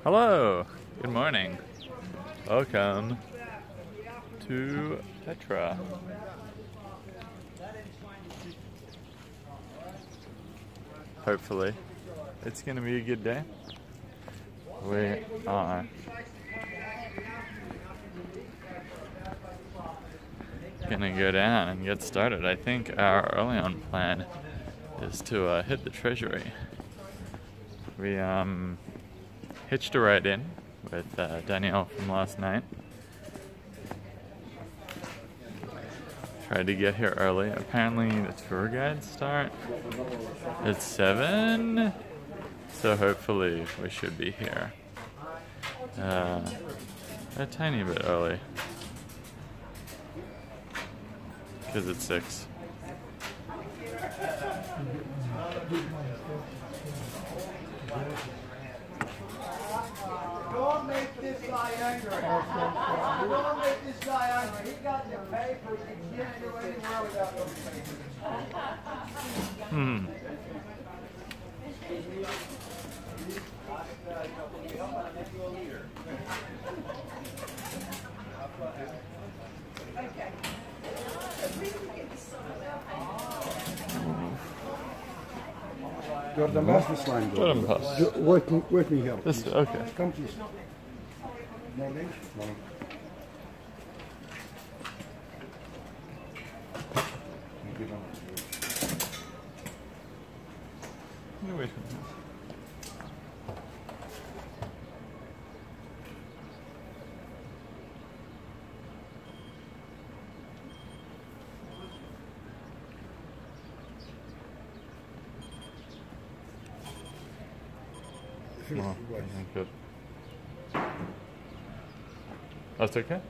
Hello, good morning. Welcome to Petra. Hopefully, it's gonna be a good day. We are gonna go down and get started. I think our early on plan is to hit the treasury. We hitched a ride in with Danielle from last night. Tried to get here early. Apparently the tour guides start at 7, so hopefully we should be here a tiny bit early because it's 6. Don't make this guy angry. Don't make this guy angry. He got the papers. He can't do anywhere without those papers. Jordan, pass this line. Jordan, pass. Work me here. This, okay. Come please. No link? No. Wait. Oh, good. That's okay?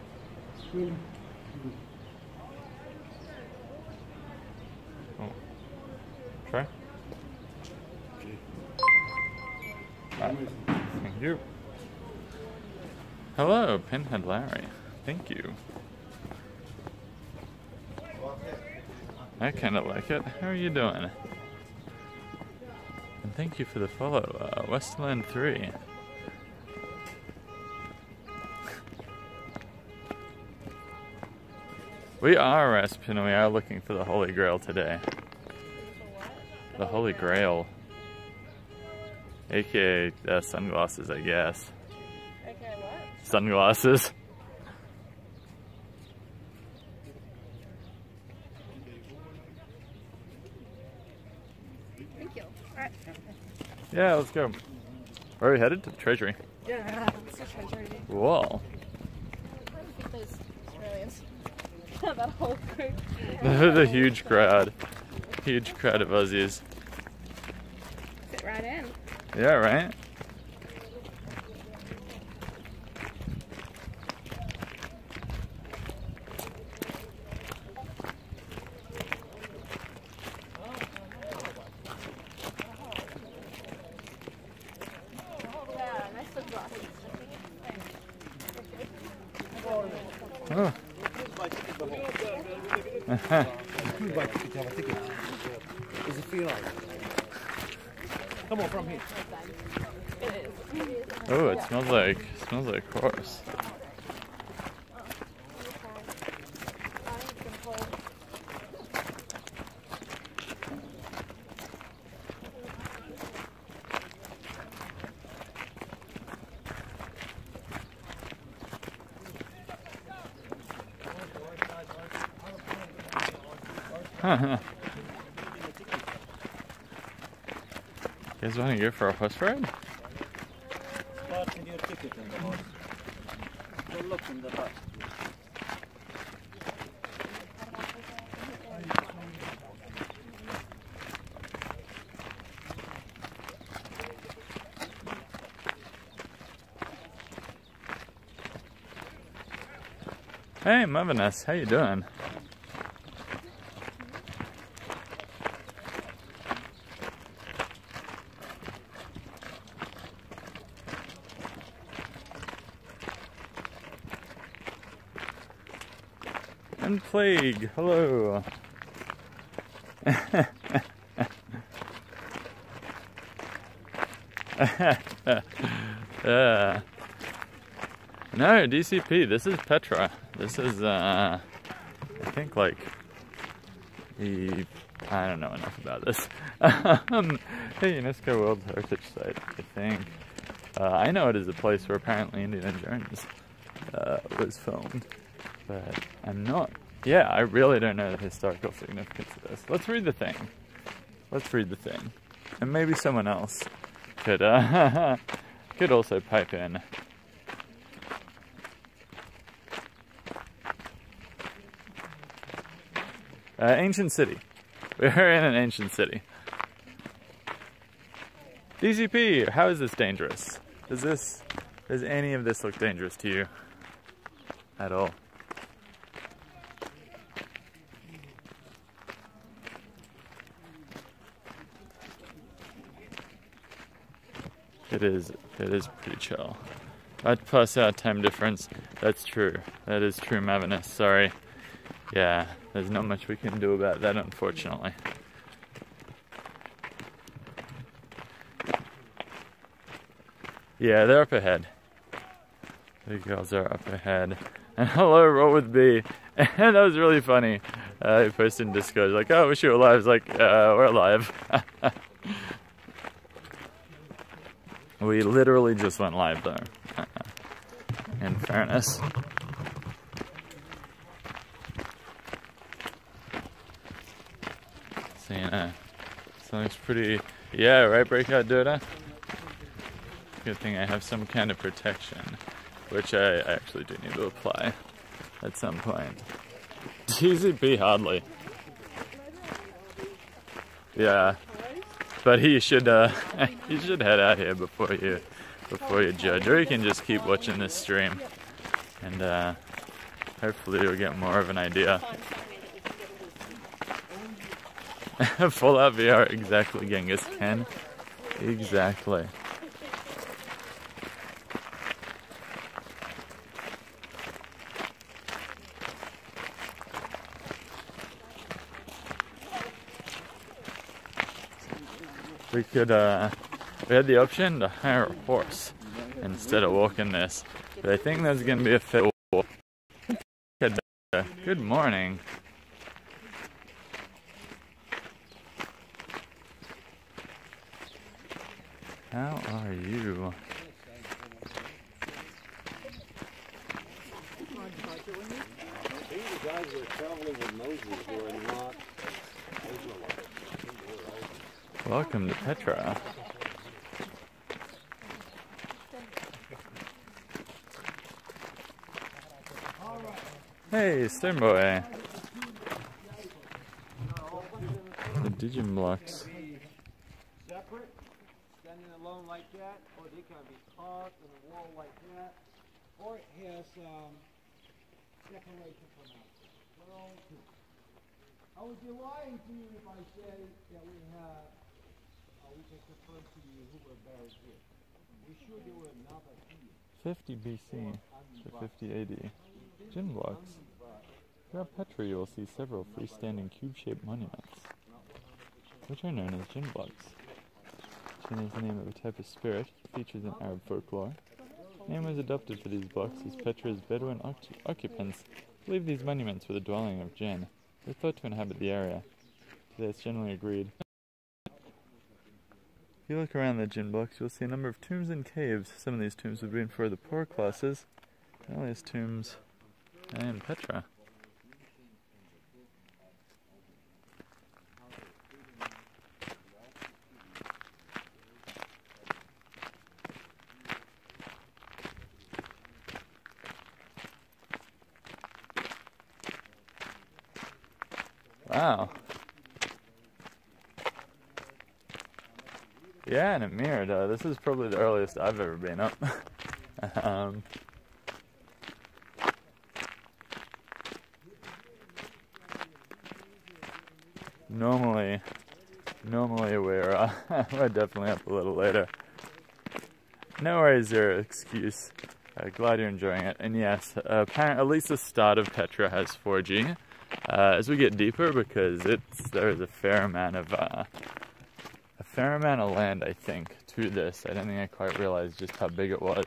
Oh. Try? Thank you. Hello, Pinhead Larry. Thank you. I kind of like it. How are you doing? And thank you for the follow, Westland 3. We are, Raspin, we are looking for the Holy Grail today. The Holy Grail. AKA sunglasses, I guess. AKA what? Sunglasses. Thank you. Alright. Yeah, let's go. Where are we headed? To the treasury. Yeah, it's the treasury. Whoa. I think those Australians. That whole group. The huge crowd. Huge crowd of Aussies. Fit right in. Yeah, right? Yeah, nice sunglasses. Oh. Does it feel like? Come on, from here. It is. Oh, it smells like horse. You guys want to go for a horse ride? Start with your ticket in the horse. Go look in the bus. Hey, Marvinus, how you doing? And Plague, hello. Yeah. No, DCP, this is Petra. This is, I think, like, I don't know enough about this. The UNESCO World Heritage Site, I think. I know it is a place where apparently Indiana Jones was filmed, but I'm not. Yeah, I really don't know the historical significance of this. Let's read the thing. Let's read the thing. And maybe someone else could, could also pipe in. Ancient city. We're in an ancient city. DCP, how is this dangerous? Does any of this look dangerous to you? At all? It is pretty chill. I'd plus our time difference. That's true. That is true, Mavinus. Sorry. Yeah, there's not much we can do about that, unfortunately. Yeah, they're up ahead. The girls are up ahead. And hello, Roll with B. And that was really funny. I posted in Discord, like, oh, I wish you were alive. I was like, we're alive. We literally just went live, though. In fairness. So, you know, something's pretty... Yeah, right, Breakout Dota? Good thing I have some kind of protection, which I actually do need to apply at some point. DCP hardly. Yeah, but he should head out here before you judge, or you can just keep watching this stream, and hopefully you'll get more of an idea. Fallout VR, exactly, Genghis Khan. Exactly. We could, we had the option to hire a horse instead of walking this, but I think there's going to be a fit walk. Good morning. How are you? These guys that are traveling with Moses who are not Israelites. Welcome to Petra. Hey, Stone Boy. The Digim blocks. Separate, standing alone like that, or they can be caught in a wall like that, or it has separation from us. Well, I would be lying to you if I said that we have, we can confirm to you who were buried here. We sure there were another here. 50 BC to 50 AD. Gin blocks. Throughout Petra you will see several freestanding cube-shaped monuments, which are known as gin blocks. Gin is the name of a type of spirit features in Arab folklore. The name was adopted for these blocks as Petra's Bedouin occupants believed these monuments were the dwelling of jinn. They were thought to inhabit the area. Today it's generally agreed. If you look around the gin blocks, you'll see a number of tombs and caves. Some of these tombs would be for the poorer classes. The earliest tombs are in Petra. Wow. Yeah, and it mirrored. This is probably the earliest I've ever been up. Normally we're definitely up a little later. No worries, zero excuse. Glad you're enjoying it. And yes, apparently at least the start of Petra has 4G. As we get deeper, because there is a fair amount of fair amount of land, I think, to this. I don't think I quite realized just how big it was.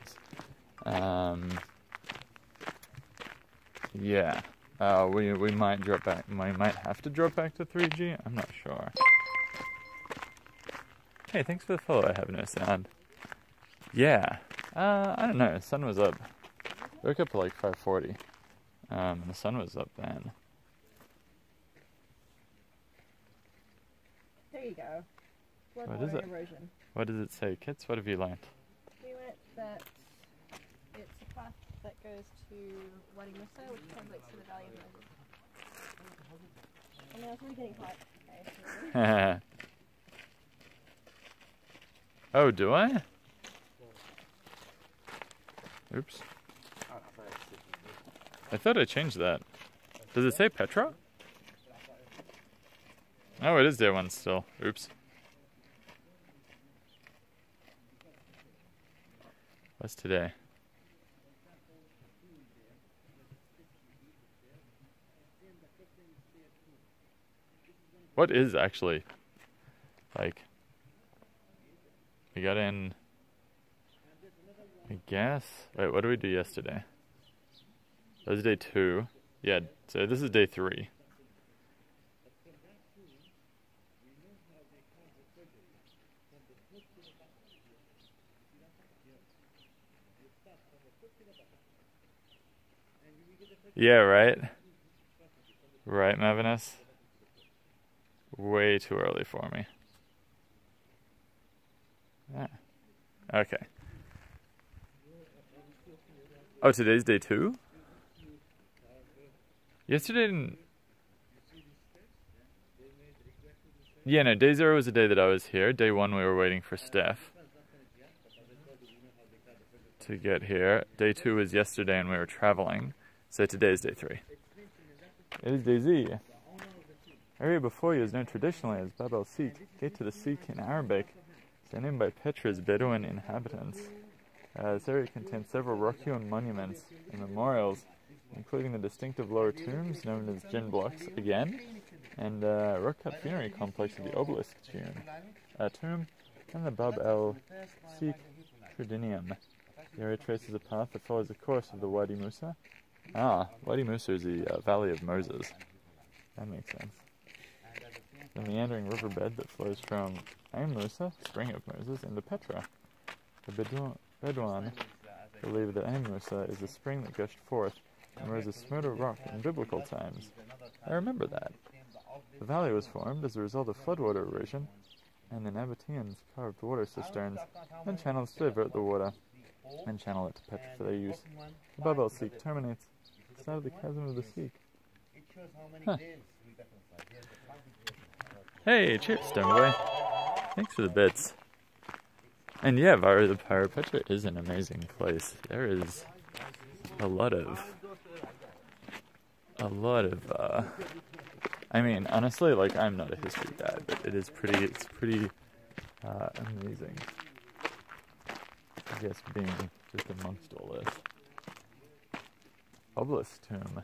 Yeah. We might drop back. We might have to drop back to 3G. I'm not sure. Hey, thanks for the follow. I have no sound. Yeah. I don't know. The sun was up. I woke up at like 5:40. The sun was up then. There you go. What is it? Erosion. What does it say, kids? What have you learned? We learnt that it's a path that goes to Wadi Musa, which translates to the Valley of Moses. And I was really getting hot. Oh, do I? Oops. I thought I changed that. Does it say Petra? Oh, it is day 1 still. Oops. What's today? What is actually, like, we got in, I guess, wait, what did we do yesterday? That was day 2. Yeah, so this is day 3. Yeah, right? Right, Mavinus? Way too early for me. Ah. Okay. Oh, today's day 2? Yesterday didn't... Yeah, no, day 0 was the day that I was here. Day 1 we were waiting for Steph to get here. Day 2 was yesterday and we were traveling. So today's day 3. It is day Z. Area before you is known traditionally as Bab el-Sikh, gate to the Sikh in Arabic, named by Petra's Bedouin inhabitants. This area contains several rock-hewn monuments and memorials, including the distinctive lower tombs known as Jinn blocks again, and rock-cut funerary complex of the obelisk tomb, and the Bab el-Sikh Trudinium. The area traces a path that follows the course of the Wadi Musa. Ah, Wadi Musa is the Valley of Moses. That makes sense. The meandering riverbed that flows from Ain Musa, Spring of Moses, into Petra. The Bedouin believe that Ain Musa is a spring that gushed forth from Moses' Smyrna rock in biblical times. I remember that. The valley was formed as a result of floodwater erosion, and the Nabateans carved water cisterns and channels to divert the water and channel it to Petra for their use. The Bab el-Sikh terminates the side of the chasm of the Sikh. Huh. Hey, cheers, Stoneboy. Thanks for the bits. And yeah, the Pyro Petra is an amazing place. There is a lot of, I mean, honestly, like, I'm not a history guy, but it's pretty amazing. I guess being just amongst all this. Obelisk tomb.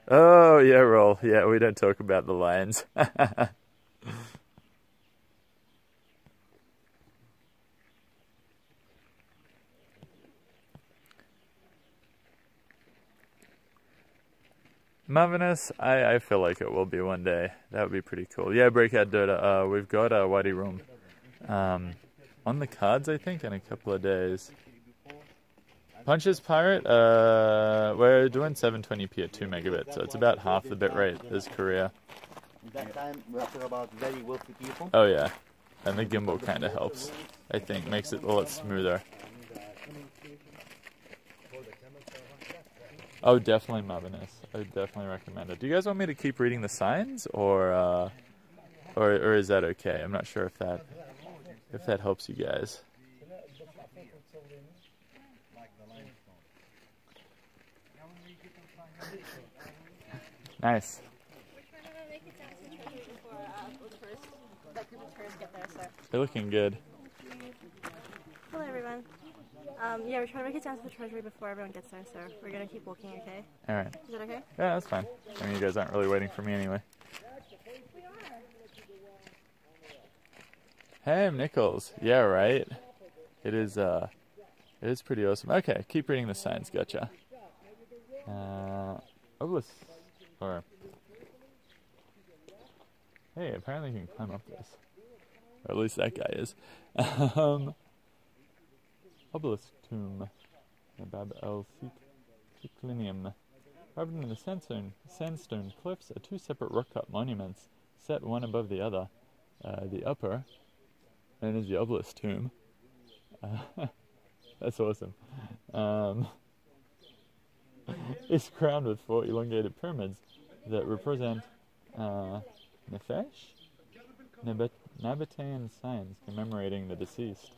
Oh, yeah, roll. Yeah, we don't talk about the lions. Marvinus, I feel like it will be one day. That would be pretty cool. Yeah, Breakout Dota, we've got a Wadi room on the cards, I think, in a couple of days. Punches Pirate, we're doing 720p at 2 megabits, so it's about half the bitrate as Korea. That time we are talking about very wealthy people. Oh yeah, and the gimbal kind of helps, I think, makes it a lot smoother. Oh, definitely Marvinus. I would definitely recommend it. Do you guys want me to keep reading the signs, or is that okay? I'm not sure if that helps you guys. Nice. We're trying to make it down to the treasure before the tourists get there, so. They're looking good. Hello, everyone. Yeah, we're trying to make it down to the treasury before everyone gets there, so we're gonna keep walking, okay? Alright. Is that okay? Yeah, that's fine. I mean, you guys aren't really waiting for me anyway. We are. Hey, Nichols. Yeah, right. It is pretty awesome. Okay, keep reading the signs. Gotcha. Obelisk. Or... Hey, apparently you can climb up this. Or at least that guy is. Obelisk tomb. Bab el Ciclinium. Carved in the sandstone cliffs are two separate rock-cut monuments, set one above the other. The upper, known as the obelisk tomb. That's awesome. Is crowned with 4 elongated pyramids that represent Nefesh? Nabatean signs commemorating the deceased.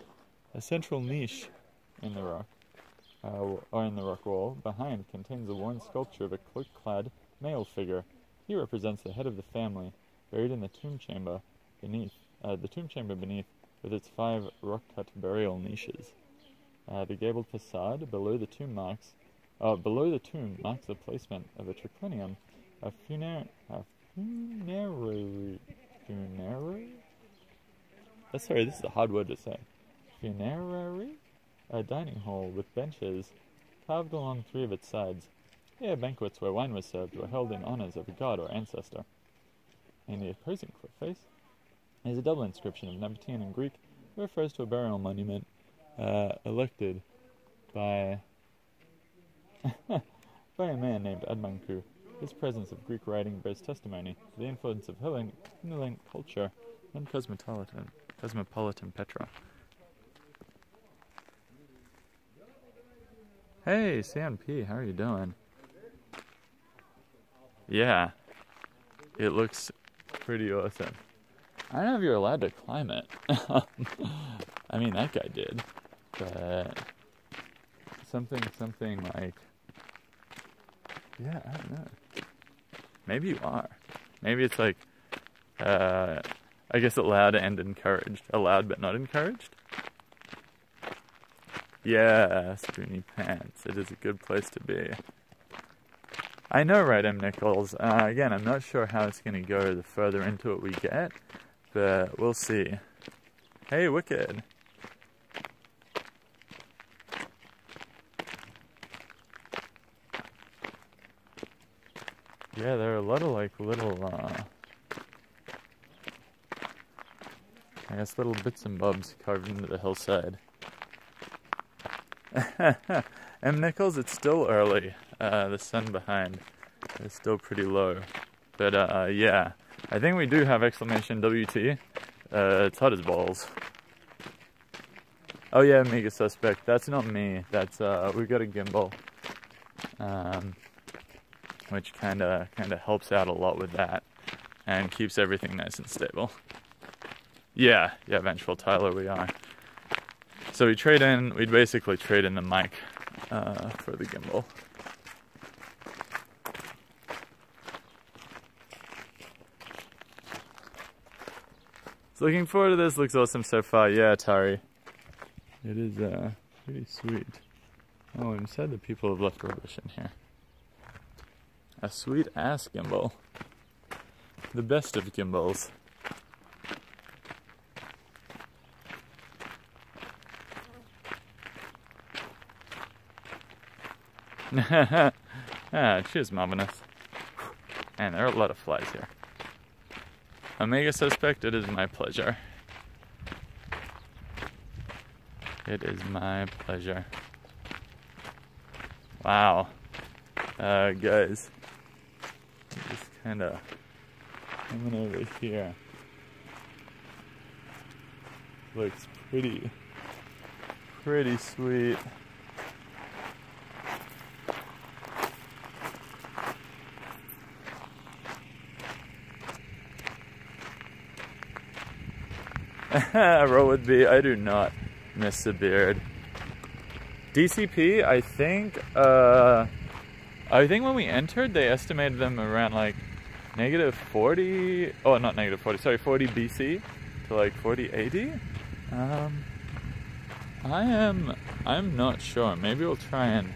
A central niche in the rock, or in the rock wall behind, contains a worn sculpture of a cloak-clad male figure. He represents the head of the family, buried in the tomb chamber beneath, with its 5 rock-cut burial niches. The gabled facade below the tomb marks the placement of a triclinium, a funerary. Sorry, this is a hard word to say. Funerary? A dining hall with benches carved along 3 of its sides. Here, banquets where wine was served were held in honors of a god or ancestor. In the opposing cliff face is a double inscription of Nabatean and Greek that refers to a burial monument elected by by a man named Admanku. This presence of Greek writing bears testimony to the influence of Hellenic culture and cosmopolitan Petra. Hey, CNP, how are you doing? Yeah, it looks pretty awesome. I don't know if you're allowed to climb it. I mean, that guy did, but something like, yeah, I don't know. Maybe you are. Maybe it's like, I guess allowed and encouraged. Allowed but not encouraged? Yeah, Spoony Pants. It is a good place to be. I know, right, M. Nichols. Again, I'm not sure how it's going to go the further into it we get, but we'll see. Hey, Wicked. Yeah, there are a lot of, like, little, I guess little bits and bobs carved into the hillside. M. Nichols, it's still early. The sun behind is still pretty low. But, yeah. I think we do have exclamation WT. It's hot as balls. Oh, yeah, Mega Suspect. That's not me. That's, we got a gimbal. Which kinda helps out a lot with that. And keeps everything nice and stable. Yeah, Vengeful Tyler, we are. So we'd basically trade in the mic for the gimbal. So looking forward to this, looks awesome so far. Yeah, Tari. It is pretty sweet. Oh, I'm sad that people have left rubbish in here. A sweet ass gimbal. The best of gimbals. Cheers, Marvinus. Man, there are a lot of flies here. Omega Suspect, it is my pleasure. It is my pleasure. Wow. Guys. Just kinda coming over here. Looks pretty sweet. Roll with B. I do not miss the beard. DCP, I think when we entered, they estimated them around like -40. Oh, not -40. Sorry, 40 BC to like 40 AD. I'm not sure. Maybe we'll try and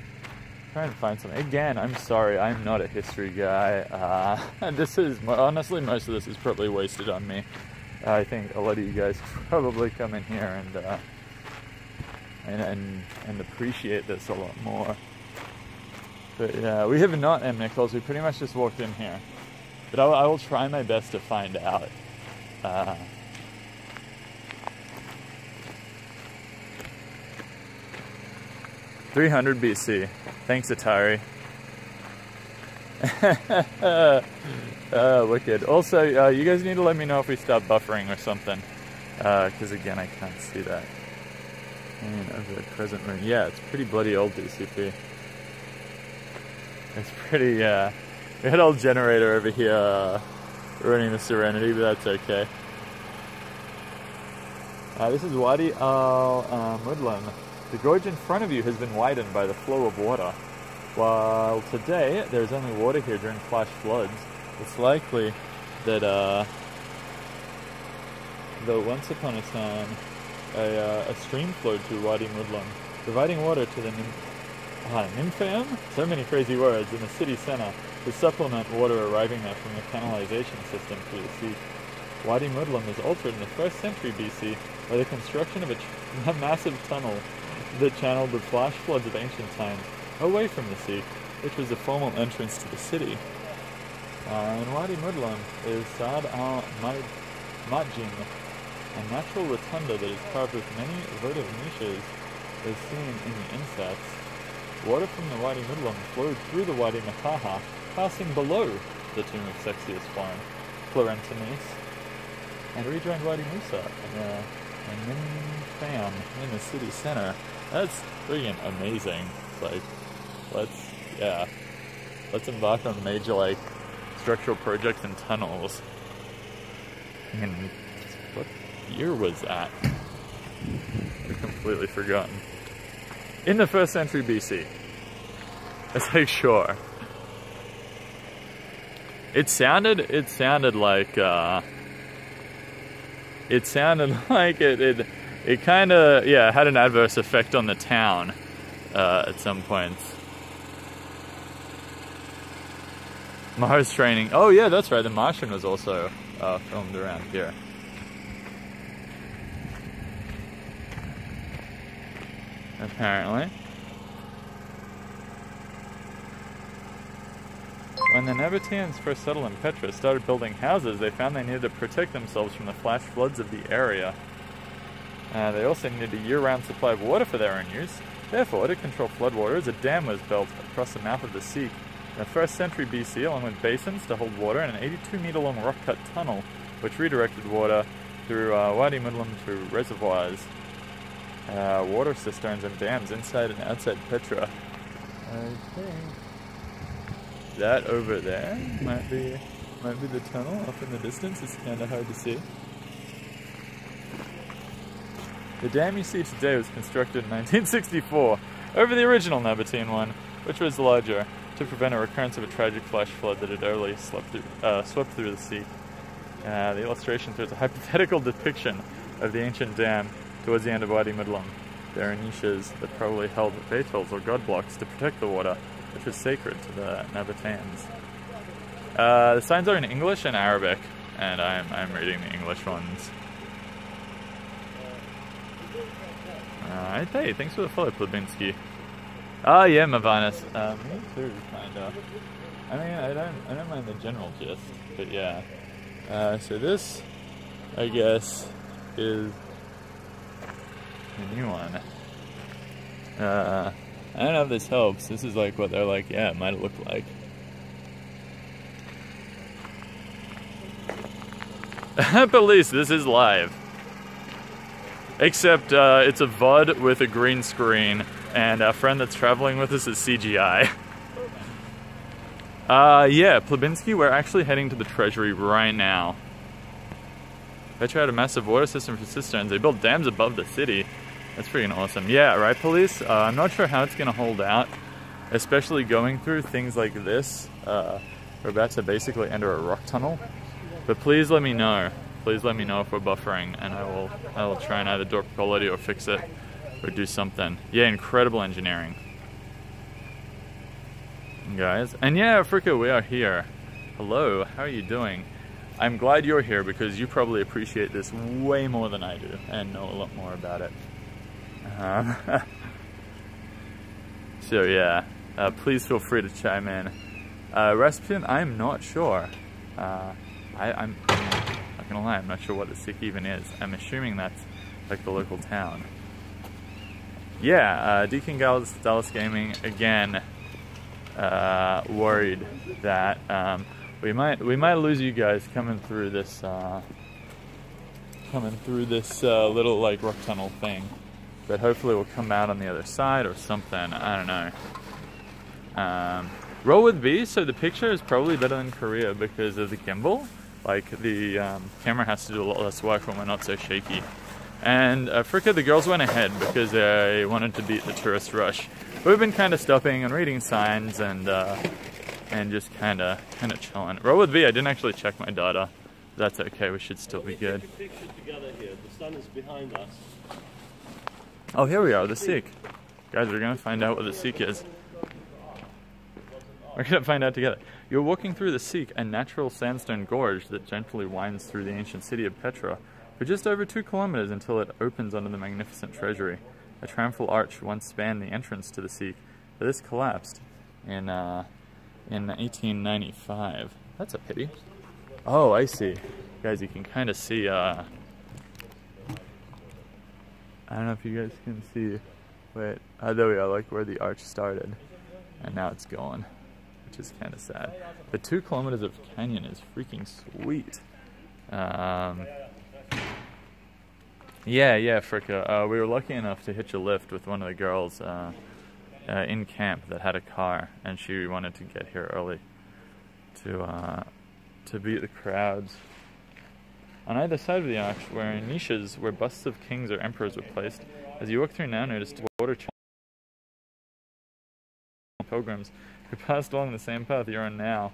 find something. Again, I'm sorry, I'm not a history guy. This is, honestly, most of this is probably wasted on me. I think a lot of you guys probably come in here and appreciate this a lot more. But yeah, we have not M. Nichols. We pretty much just walked in here. But I will try my best to find out. 300 BC. Thanks, Atari. Wicked. Also, you guys need to let me know if we stop buffering or something. Because again, I can't see that. And over the present room. Yeah, it's pretty bloody old DCP. It's pretty, we had old generator over here running the Serenity, but that's okay. This is Wadi al-Mudlam. The gorge in front of you has been widened by the flow of water. While today there's only water here during flash floods, it's likely that though once upon a time a stream flowed through Wadi Mudlam, providing water to the Nymphaeum, so many crazy words, in the city centre to supplement water arriving there from the canalization system through the sea. Wadi Mudlam was altered in the 1st century BC by the construction of a massive tunnel that channeled the flash floods of ancient times away from the sea, which was the formal entrance to the city. In Wadi Mudlam is Sad al-Majin, a natural rotunda that is carved with many votive niches as seen in the insets. Water from the Wadi Mudlam flowed through the Wadi Mataha, passing below the tomb of Sexius Florentius, and rejoined Wadi Musa and Nymphaeum in the city center. That's freaking amazing. It's like, let's embark on major, like, structural projects and tunnels. And what year was that? I've completely forgotten. In the 1st century BC. It's like, sure. It sounded like it kind of, yeah, had an adverse effect on the town at some points. Mars training. Oh yeah, that's right. The Martian was also filmed around here. Apparently. When the Nabateans first settled in Petra, started building houses, they found they needed to protect themselves from the flash floods of the area. They also needed a year-round supply of water for their own use. Therefore, to control floodwaters, a dam was built across the mouth of the sea in the 1st century BC, along with basins to hold water and an 82-meter-long rock-cut tunnel, which redirected water through Wadi Mudlam to reservoirs, water cisterns, and dams inside and outside Petra. I think that over there might be the tunnel off in the distance. It's kind of hard to see. The dam you see today was constructed in 1964 over the original Nabatean one, which was larger, to prevent a recurrence of a tragic flash flood that had early swept through the sea. The illustration throws a hypothetical depiction of the ancient dam towards the end of Wadi Mudlam. There are niches that probably held beetles or god blocks to protect the water, which was sacred to the Nabateans. The signs are in English and Arabic, and I'm reading the English ones. Hey, thanks for the follow, Plebinski. Oh yeah, Mavanus. Me too, kinda. I mean, I don't mind the general gist, but yeah. So this, I guess, is the new one. I don't know if this helps. This is like what they're like, yeah, it might look like. Police, this is live. Except it's a VOD with a green screen, and our friend that's traveling with us is CGI. Yeah, Plebinski, we're actually heading to the treasury right now. Petra had a massive water system for cisterns. They built dams above the city. That's freaking awesome. Yeah, right, police? I'm not sure how it's going to hold out, especially going through things like this. We're about to basically enter a rock tunnel. But please let me know. Please let me know if we're buffering, and I will try and either drop quality or fix it. or do something. Yeah, incredible engineering, guys. And yeah, Africa, we are here. Hello, how are you doing? I'm glad you're here because you probably appreciate this way more than I do and know a lot more about it. So yeah, please feel free to chime in. Rasputin, I'm not sure. I'm not gonna lie, I'm not sure what the Sikh even is. I'm assuming that's like the local town. Yeah, Deacon Dallas Gaming again. Worried that we might lose you guys coming through this little like rock tunnel thing, but hopefully we'll come out on the other side or something. I don't know. Roll with B. So the picture is probably better than Korea because of the gimbal. Like the camera has to do a lot less work when we're not so shaky. And Africa, the girls went ahead because they wanted to beat the tourist rush. We've been kind of stopping and reading signs and just kind of chilling. Roll with V. I didn't actually check my data. That's okay. We should still be good. Take a picture together here. The sun is behind us. Oh, here we are. The Sikh. Guys, we're gonna find out what the Sikh is. We're gonna find out together. You're walking through the Sikh, a natural sandstone gorge that gently winds through the ancient city of Petra for just over 2 kilometers until it opens under the magnificent treasury. A triumphal arch once spanned the entrance to the Sikh, but this collapsed in 1895. That's a pity. Oh, I see. Guys, you can kind of see, I don't know if you guys can see, wait, there we are, like where the arch started, and now it's gone, which is kind of sad. But 2 kilometers of canyon is freaking sweet. Yeah, Fricka. We were lucky enough to hitch a lift with one of the girls in camp that had a car, and she wanted to get here early to beat the crowds. On either side of the arch were niches where busts of kings or emperors were placed. As you walk through now, notice water pilgrims who passed along the same path you're on now.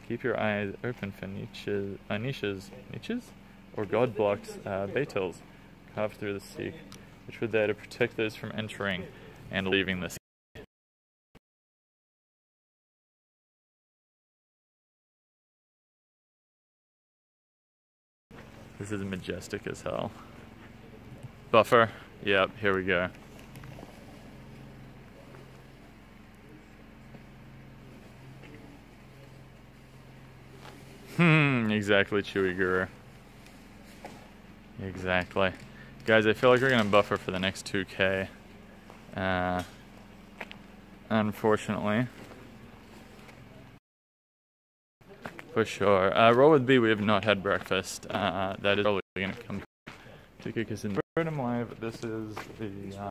Keep your eyes open for niches, or god blocks, batils, carved through the Sikh, which were there to protect those from entering and leaving the Sikh. This is majestic as hell. Buffer, yep, here we go. Exactly, Chewy Guru. Exactly. Guys, I feel like we're gonna buffer for the next 2K. Unfortunately. For sure. Roll with B, we have not had breakfast. That is probably gonna come to kick us in. Live. This is the